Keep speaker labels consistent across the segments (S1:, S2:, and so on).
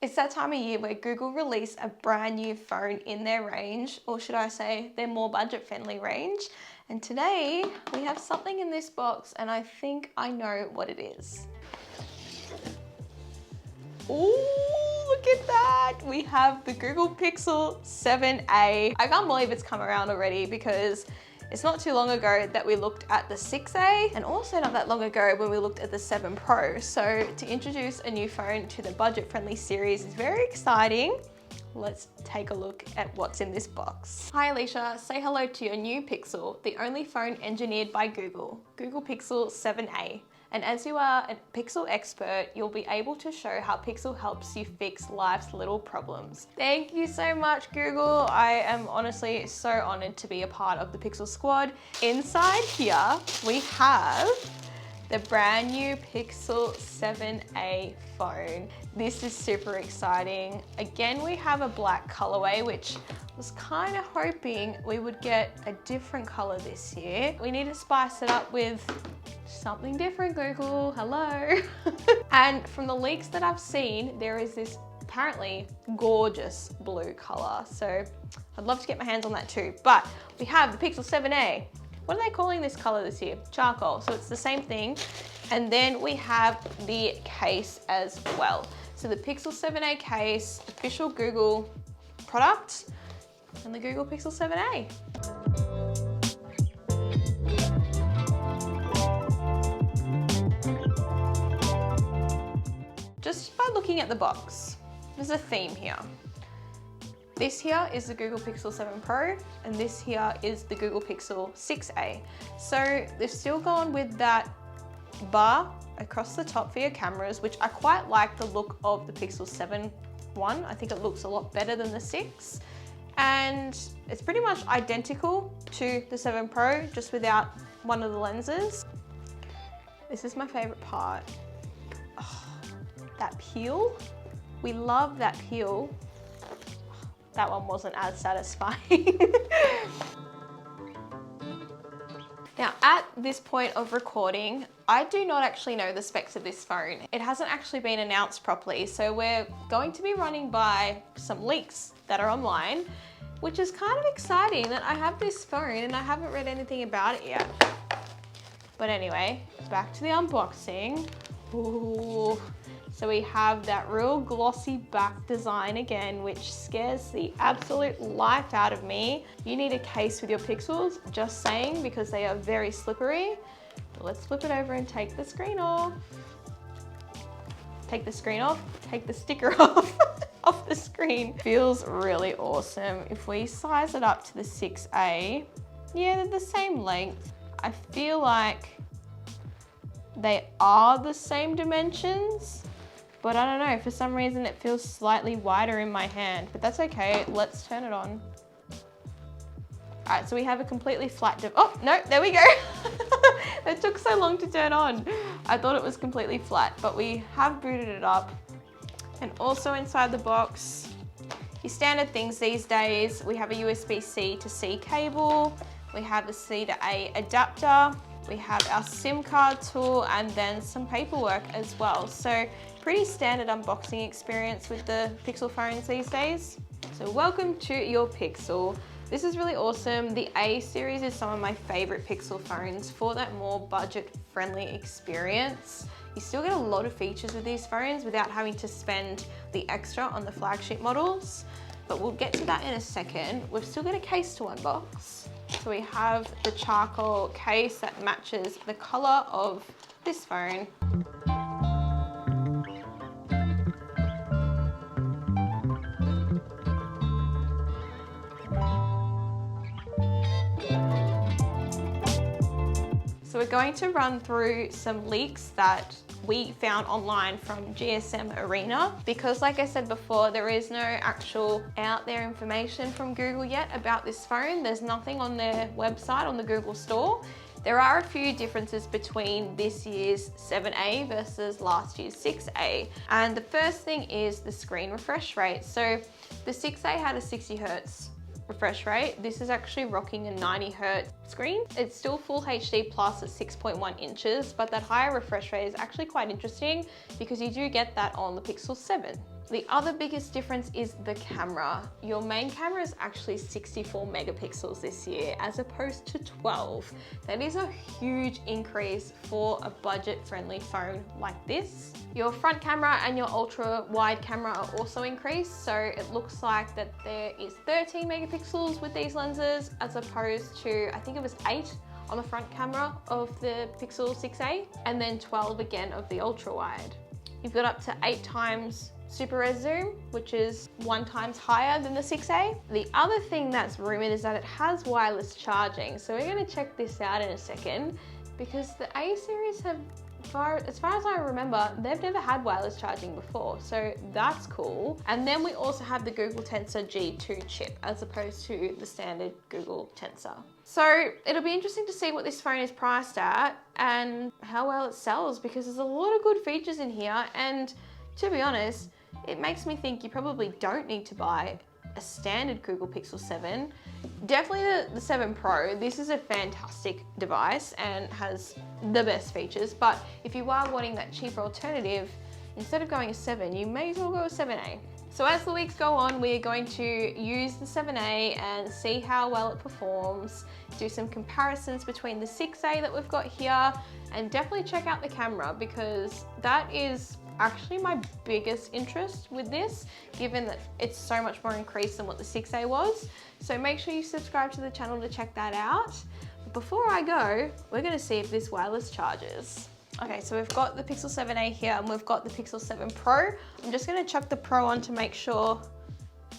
S1: It's that time of year where Google released a brand new phone in their range, or should I say their more budget-friendly range. And today we have something in this box and I think I know what it is. Ooh, look at that. We have the Google Pixel 7a. I can't believe it's come around already because it's not too long ago that we looked at the 6A and also not that long ago when we looked at the 7 Pro. So to introduce a new phone to the budget-friendly series is very exciting. Let's take a look at what's in this box. Hi Liessshy, say hello to your new Pixel, the only phone engineered by Google, Google Pixel 7a. And as you are a Pixel expert, you'll be able to show how Pixel helps you fix life's little problems. Thank you so much, Google. I am honestly so honored to be a part of the Pixel squad. Inside here, we have the brand new Pixel 7a phone. This is super exciting. Again, we have a black colorway, which I was kind of hoping we would get a different color this year. We need to spice it up with something different, Google, hello. And from the leaks that I've seen, there is this apparently gorgeous blue color. So I'd love to get my hands on that too. But we have the Pixel 7a. What are they calling this color this year? Charcoal, so it's the same thing. And then we have the case as well. So the Pixel 7a case, official Google product, and the Google Pixel 7a. Just by looking at the box, there's a theme here. This here is the Google Pixel 7 Pro, and this here is the Google Pixel 6a. So they've still gone with that bar across the top for your cameras, which I quite like the look of the Pixel 7 one. I think it looks a lot better than the 6. And it's pretty much identical to the 7 Pro, just without one of the lenses. This is my favorite part. Oh, that peel. We love that peel. That one wasn't as satisfying. Now, at this point of recording, I do not actually know the specs of this phone. It hasn't actually been announced properly, so we're going to be running by some leaks that are online, which is kind of exciting that I have this phone and I haven't read anything about it yet. But anyway, back to the unboxing. Ooh. So we have that real glossy back design again, which scares the absolute life out of me. You need a case with your Pixels, just saying, because they are very slippery. But let's flip it over and take the screen off. Take the screen off, take the sticker off, off the screen. Feels really awesome. If we size it up to the 6A, yeah, they're the same length. I feel like they are the same dimensions, but I don't know, for some reason it feels slightly wider in my hand, but that's okay. Let's turn it on. All right, so we have a completely flat, oh, no, there we go. It took so long to turn on. I thought it was completely flat, but we have booted it up. And also inside the box, your standard things these days, we have a USB-C to C cable, we have a C to A adapter, we have our SIM card tool, and then some paperwork as well. So pretty standard unboxing experience with the Pixel phones these days. So welcome to your Pixel. This is really awesome. The A series is some of my favorite Pixel phones for that more budget-friendly experience. You still get a lot of features with these phones without having to spend the extra on the flagship models, but we'll get to that in a second. We've still got a case to unbox. So we have the charcoal case that matches the color of this phone. So we're going to run through some leaks that we found online from GSM Arena, because like I said before, there is no actual out there information from Google yet about this phone. There's nothing on their website, on the Google store. There are a few differences between this year's 7A versus last year's 6A. And the first thing is the screen refresh rate. So the 6A had a 60 Hertz refresh rate. This is actually rocking a 90 Hertz screen. It's still full HD plus at 6.1 inches, but that higher refresh rate is actually quite interesting because you do get that on the Pixel 7. The other biggest difference is the camera. Your main camera is actually 64 megapixels this year as opposed to 12. That is a huge increase for a budget-friendly phone like this. Your front camera and your ultra wide camera are also increased, so it looks like that there is 13 megapixels with these lenses as opposed to, I think it was 8 on the front camera of the Pixel 6a, and then 12 again of the ultra wide. You've got up to 8 times super res zoom, which is 1 times higher than the 6a. The other thing that's rumored is that it has wireless charging. So we're gonna check this out in a second, because the A series have, as far as I remember, they've never had wireless charging before, so that's cool. And then we also have the Google Tensor G2 chip as opposed to the standard Google Tensor. So it'll be interesting to see what this phone is priced at and how well it sells, because there's a lot of good features in here, and to be honest, it makes me think you probably don't need to buy a standard Google Pixel 7. Definitely the 7 Pro. This is a fantastic device and has the best features, but if you are wanting that cheaper alternative, instead of going a 7, you may as well go a 7A. So as the weeks go on, we are going to use the 7A and see how well it performs, do some comparisons between the 6A that we've got here, and definitely check out the camera, because that is actually my biggest interest with this, given that it's so much more increased than what the 6A was. So make sure you subscribe to the channel to check that out. But before I go, we're gonna see if this wireless charges. Okay, so we've got the Pixel 7a here and we've got the Pixel 7 Pro. I'm just gonna chuck the Pro on to make sure.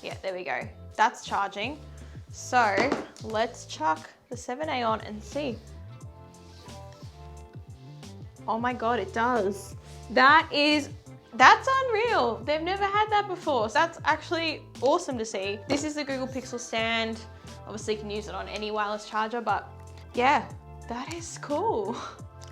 S1: Yeah, there we go. That's charging. So let's chuck the 7a on and see. Oh my God, it does. That's unreal. They've never had that before. So that's actually awesome to see. This is the Google Pixel stand. Obviously you can use it on any wireless charger, but yeah, that is cool.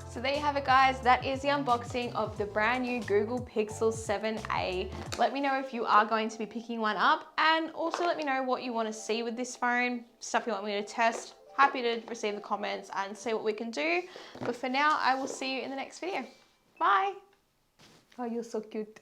S1: So there you have it, guys. That is the unboxing of the brand new Google Pixel 7a. Let me know if you are going to be picking one up, and also let me know what you want to see with this phone, stuff you want me to test. Happy to receive the comments and see what we can do. But for now, I will see you in the next video. Bye. Oh, you're so cute.